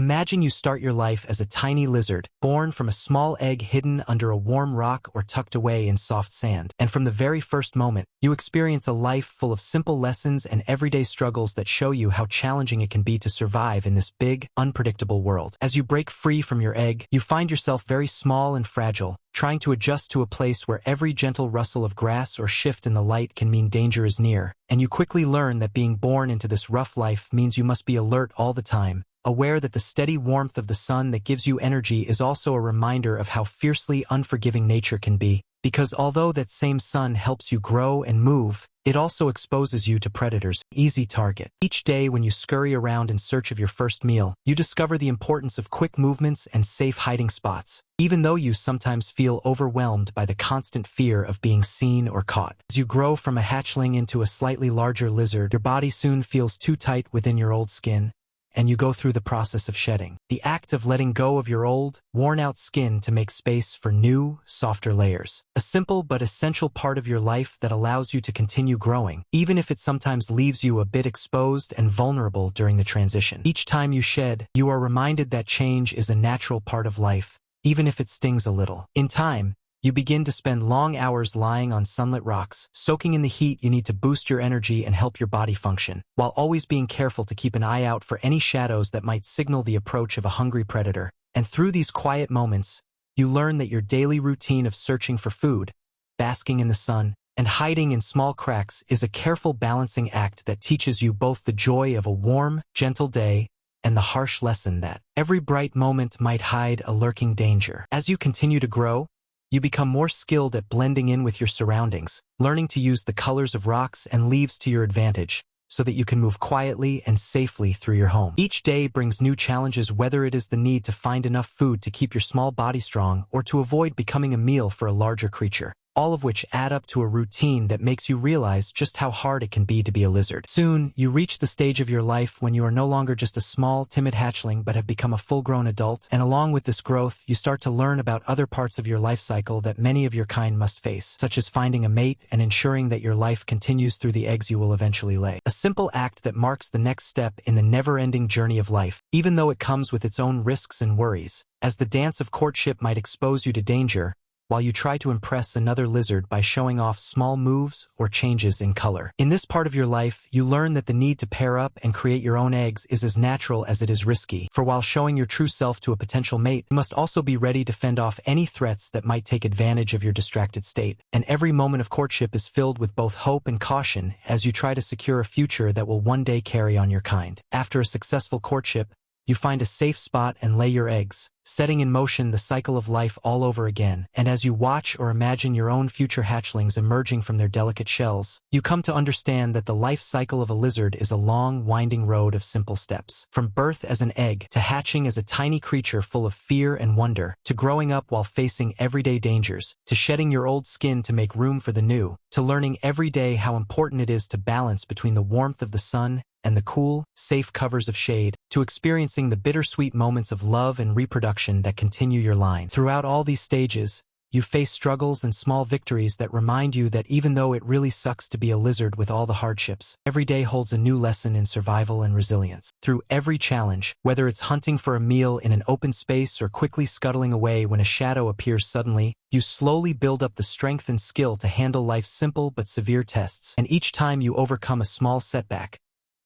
Imagine you start your life as a tiny lizard, born from a small egg hidden under a warm rock or tucked away in soft sand. And from the very first moment, you experience a life full of simple lessons and everyday struggles that show you how challenging it can be to survive in this big, unpredictable world. As you break free from your egg, you find yourself very small and fragile, trying to adjust to a place where every gentle rustle of grass or shift in the light can mean danger is near. And you quickly learn that being born into this rough life means you must be alert all the time, aware that the steady warmth of the sun that gives you energy is also a reminder of how fiercely unforgiving nature can be. Because although that same sun helps you grow and move, it also exposes you to predators, easy target. Each day when you scurry around in search of your first meal, you discover the importance of quick movements and safe hiding spots, even though you sometimes feel overwhelmed by the constant fear of being seen or caught. As you grow from a hatchling into a slightly larger lizard, your body soon feels too tight within your old skin, and you go through the process of shedding. The act of letting go of your old, worn-out skin to make space for new, softer layers. A simple but essential part of your life that allows you to continue growing, even if it sometimes leaves you a bit exposed and vulnerable during the transition. Each time you shed, you are reminded that change is a natural part of life, even if it stings a little. In time, you begin to spend long hours lying on sunlit rocks, soaking in the heat you need to boost your energy and help your body function, while always being careful to keep an eye out for any shadows that might signal the approach of a hungry predator. And through these quiet moments, you learn that your daily routine of searching for food, basking in the sun, and hiding in small cracks is a careful balancing act that teaches you both the joy of a warm, gentle day and the harsh lesson that every bright moment might hide a lurking danger. As you continue to grow, you become more skilled at blending in with your surroundings, learning to use the colors of rocks and leaves to your advantage, so that you can move quietly and safely through your home. Each day brings new challenges, whether it is the need to find enough food to keep your small body strong or to avoid becoming a meal for a larger creature, all of which add up to a routine that makes you realize just how hard it can be to be a lizard. Soon, you reach the stage of your life when you are no longer just a small, timid hatchling but have become a full-grown adult, and along with this growth, you start to learn about other parts of your life cycle that many of your kind must face, such as finding a mate and ensuring that your life continues through the eggs you will eventually lay. A simple act that marks the next step in the never-ending journey of life, even though it comes with its own risks and worries, as the dance of courtship might expose you to danger, while you try to impress another lizard by showing off small moves or changes in color. In this part of your life, you learn that the need to pair up and create your own eggs is as natural as it is risky, for while showing your true self to a potential mate, you must also be ready to fend off any threats that might take advantage of your distracted state. And every moment of courtship is filled with both hope and caution as you try to secure a future that will one day carry on your kind. After a successful courtship, you find a safe spot and lay your eggs, setting in motion the cycle of life all over again. And as you watch or imagine your own future hatchlings emerging from their delicate shells, you come to understand that the life cycle of a lizard is a long, winding road of simple steps. From birth as an egg, to hatching as a tiny creature full of fear and wonder, to growing up while facing everyday dangers, to shedding your old skin to make room for the new, to learning every day how important it is to balance between the warmth of the sun and the cool, safe covers of shade, to experiencing the bittersweet moments of love and reproduction that continue your line. Throughout all these stages, you face struggles and small victories that remind you that even though it really sucks to be a lizard with all the hardships, every day holds a new lesson in survival and resilience. Through every challenge, whether it's hunting for a meal in an open space or quickly scuttling away when a shadow appears suddenly, you slowly build up the strength and skill to handle life's simple but severe tests. And each time you overcome a small setback,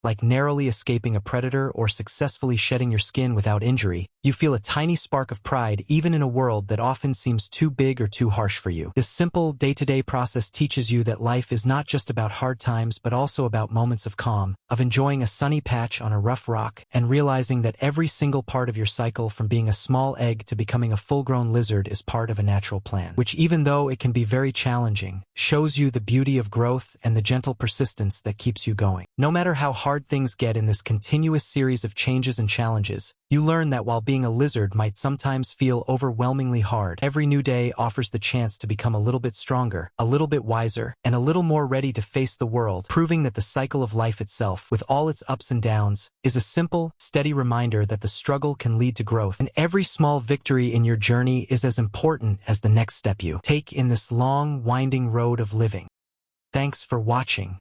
like narrowly escaping a predator or successfully shedding your skin without injury, you feel a tiny spark of pride even in a world that often seems too big or too harsh for you. This simple, day-to-day process teaches you that life is not just about hard times but also about moments of calm, of enjoying a sunny patch on a rough rock, and realizing that every single part of your cycle from being a small egg to becoming a full-grown lizard is part of a natural plan, which even though it can be very challenging, shows you the beauty of growth and the gentle persistence that keeps you going. No matter how hard things get in this continuous series of changes and challenges, you learn that while being a lizard might sometimes feel overwhelmingly hard, every new day offers the chance to become a little bit stronger, a little bit wiser, and a little more ready to face the world, proving that the cycle of life itself, with all its ups and downs, is a simple, steady reminder that the struggle can lead to growth, and every small victory in your journey is as important as the next step you take in this long, winding road of living. Thanks for watching.